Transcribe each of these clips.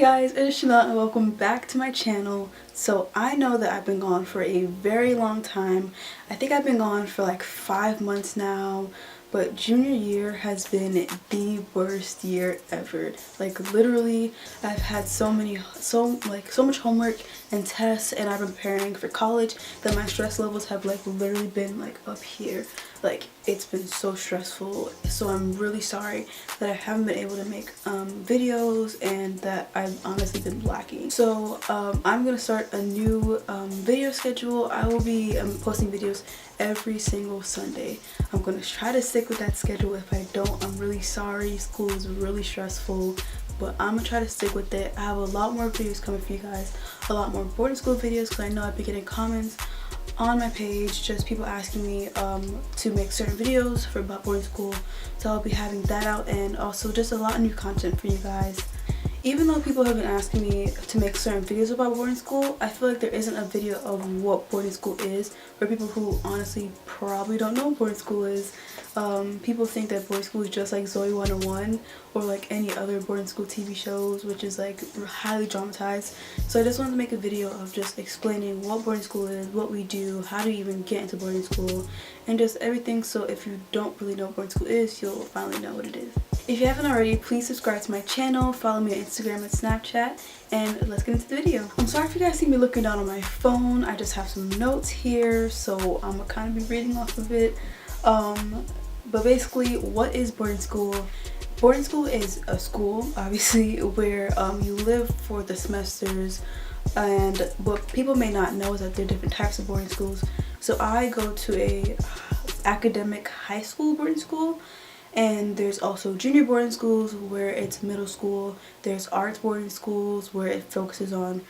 guys, it's Chanel and welcome back to my channel. So I know that I've been gone for a very long time. I think I've been gone for like 5 months now, but junior year has been the worst year ever. Like literally I've had so much homework and tests, and I've been preparing for college that my stress levels have like literally been like up here. Like it's been so stressful, so I'm really sorry that I haven't been able to make videos and that I've honestly been lacking. So I'm gonna start a new video schedule. I will be posting videos every single Sunday. I'm gonna try to stick with that schedule. If I don't, I'm really sorry. School is really stressful, but I'm gonna try to stick with it. I have a lot more videos coming for you guys, a lot more boarding school videos, because I know I've been getting comments on my page, just people asking me to make certain videos for about boarding school, so I'll be having that out, and also just a lot of new content for you guys. Even though people have been asking me to make certain videos about boarding school, I feel like there isn't a video of what boarding school is for people who honestly probably don't know what boarding school is. People think that boarding school is just like Zoe 101 or like any other boarding school TV shows, which is like highly dramatized. So I just wanted to make a video of just explaining what boarding school is, what we do, how to even get into boarding school, and just everything. So if you don't really know what boarding school is, you'll finally know what it is. If you haven't already, please subscribe to my channel, follow me on Instagram and Snapchat, and let's get into the video. I'm sorry if you guys see me looking down on my phone. I just have some notes here, so I'm gonna kind of be reading off of it. But basically, what is boarding school? Boarding school is a school, obviously, where you live for the semesters, and what people may not know is that there are different types of boarding schools. So I go to a academic high school boarding school, and there's also junior boarding schools where it's middle school. There's arts boarding schools where it focuses on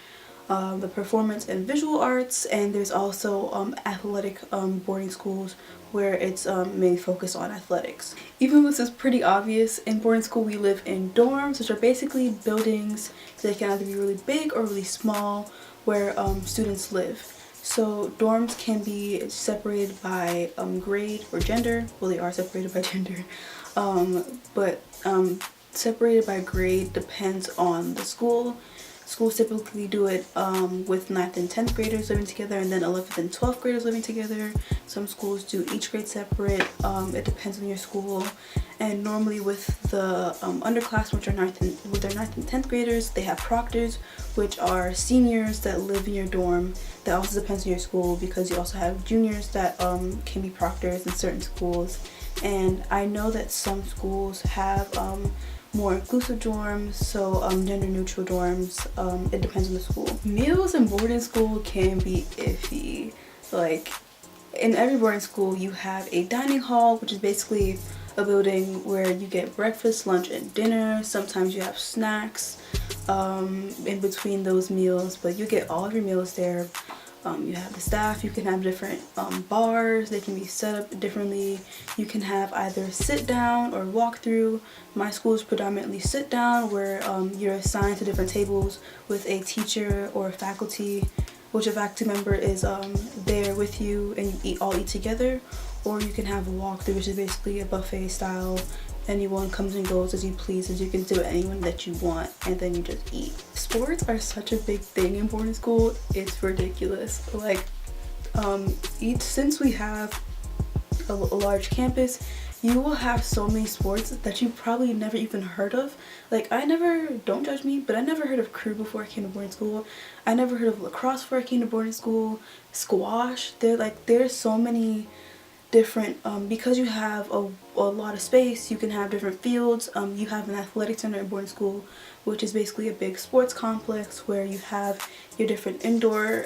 the performance and visual arts, and there's also athletic boarding schools where it's mainly focused on athletics. Even though this is pretty obvious, in boarding school we live in dorms, which are basically buildings. So they can either be really big or really small, where students live. So dorms can be separated by grade or gender. Well, they are separated by gender, but separated by grade depends on the school. Schools typically do it with 9th and 10th graders living together, and then 11th and 12th graders living together. Some schools do each grade separate. It depends on your school. And normally with the underclassmen, which are with their 9th and 10th graders, they have proctors, which are seniors that live in your dorm. That also depends on your school, because you also have juniors that can be proctors in certain schools. And I know that some schools have more inclusive dorms, so gender neutral dorms. It depends on the school. Meals in boarding school can be iffy. Like in every boarding school you have a dining hall, which is basically a building where you get breakfast, lunch, and dinner. Sometimes you have snacks in between those meals, but you get all of your meals there. You have the staff. You can have different bars. They can be set up differently. You can have either sit down or walk through. My school is predominantly sit down, where you're assigned to different tables with a teacher or a faculty, which a faculty member is there with you, and you all eat together. Or you can have a walk through, which is basically a buffet style. Anyone comes and goes as you please, as you can do anyone that you want, and then you just eat. Sports are such a big thing in boarding school. It's ridiculous. Like since we have a large campus, you will have so many sports that you probably never even heard of. Like don't judge me, but I never heard of crew before I came to boarding school. I never heard of lacrosse before I came to boarding school. Squash. There's so many different because you have a lot of space. You can have different fields. You have an athletic center in boarding school, which is basically a big sports complex where you have your different indoor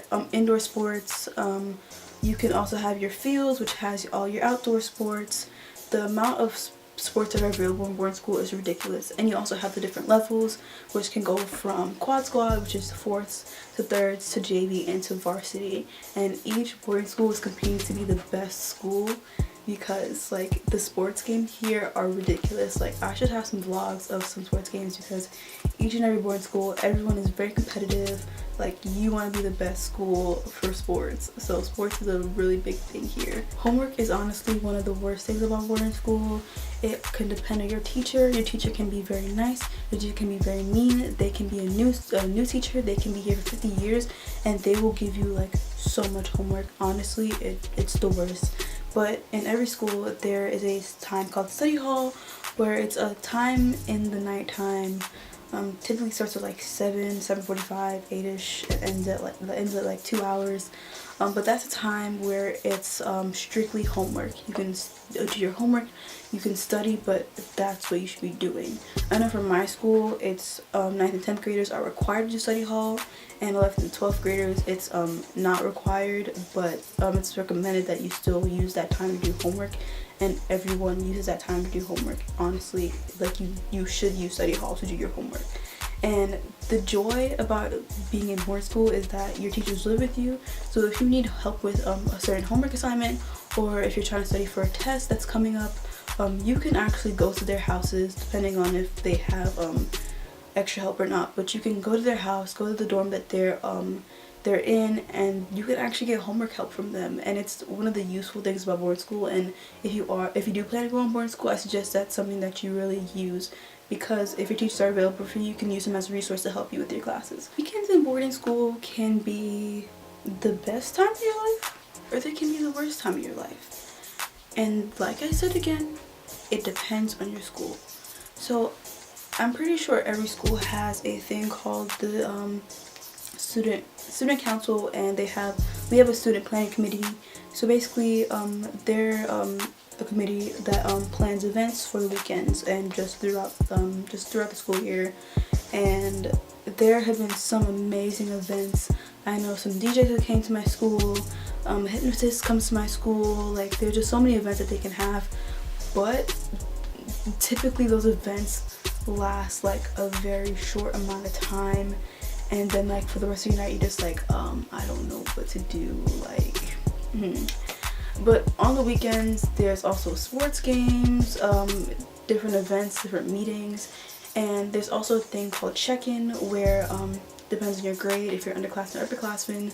sports. You can also have your fields, which has all your outdoor sports. The amount of sports that are available in boarding school is ridiculous. And you also have the different levels, which can go from quad squad, which is 4ths to 3rds, to JV, and to varsity. And each boarding school is competing to be the best school because like the sports games here are ridiculous. Like I should have some vlogs of some sports games because each and every boarding school, everyone is very competitive. Like you want to be the best school for sports, so sports is a really big thing here. Homework is honestly one of the worst things about boarding school. It can depend on your teacher. Your teacher can be very nice, your teacher can be very mean. They can be a new teacher, they can be here for 50 years and they will give you like so much homework. Honestly, it's the worst. But in every school there is a time called study hall, where it's a time in the nighttime. Typically starts at like 7:45, 8ish. It ends at like 2 hours. But that's a time where it's strictly homework. You can do your homework, you can study, but that's what you should be doing. I know for my school, it's 9th and 10th graders are required to do study hall, and 11th and 12th graders it's not required, but it's recommended that you still use that time to do homework, and everyone uses that time to do homework. Honestly, like you should use study hall to do your homework. And the joy about being in board school is that your teachers live with you, so if you need help with a certain homework assignment, or if you're trying to study for a test that's coming up, you can actually go to their houses, depending on if they have extra help or not. But you can go to their house, go to the dorm that they're in, and you can actually get homework help from them. And it's one of the useful things about board school. And if you do plan to go on board school, I suggest that's something that you really use, because if your teachers are available for you, you can use them as a resource to help you with your classes. Weekends in boarding school can be the best time of your life, or they can be the worst time of your life. And like I said again, it depends on your school. So I'm pretty sure every school has a thing called the student council, and we have a student planning committee. So basically they're a committee that plans events for the weekends and just throughout the school year. And there have been some amazing events. I know some DJs that came to my school, hypnotists comes to my school. Like there's just so many events that they can have, but typically those events last like a very short amount of time, and then like for the rest of your night you're just like I don't know what to do, like But on the weekends there's also sports games, different events, different meetings, and there's also a thing called check-in where depends on your grade. If you're underclassmen or upperclassmen,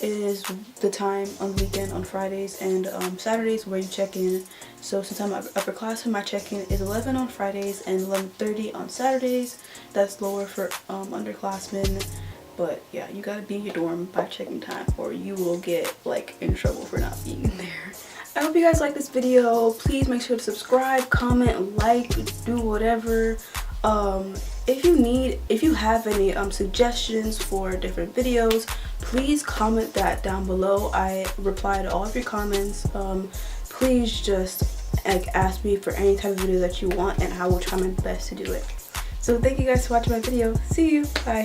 it is the time on the weekend on Fridays and Saturdays where you check in. So since I'm upperclassmen, my check-in is 11 on Fridays and 11:30 on Saturdays. That's lower for underclassmen. But yeah, you gotta be in your dorm by check-in time or you will get like in trouble for not being there. I hope you guys like this video. Please make sure to subscribe, comment, like, do whatever. If you have any suggestions for different videos, please comment that down below. I reply to all of your comments. Please just like ask me for any type of video that you want and I will try my best to do it. So thank you guys for watching my video. See you. Bye.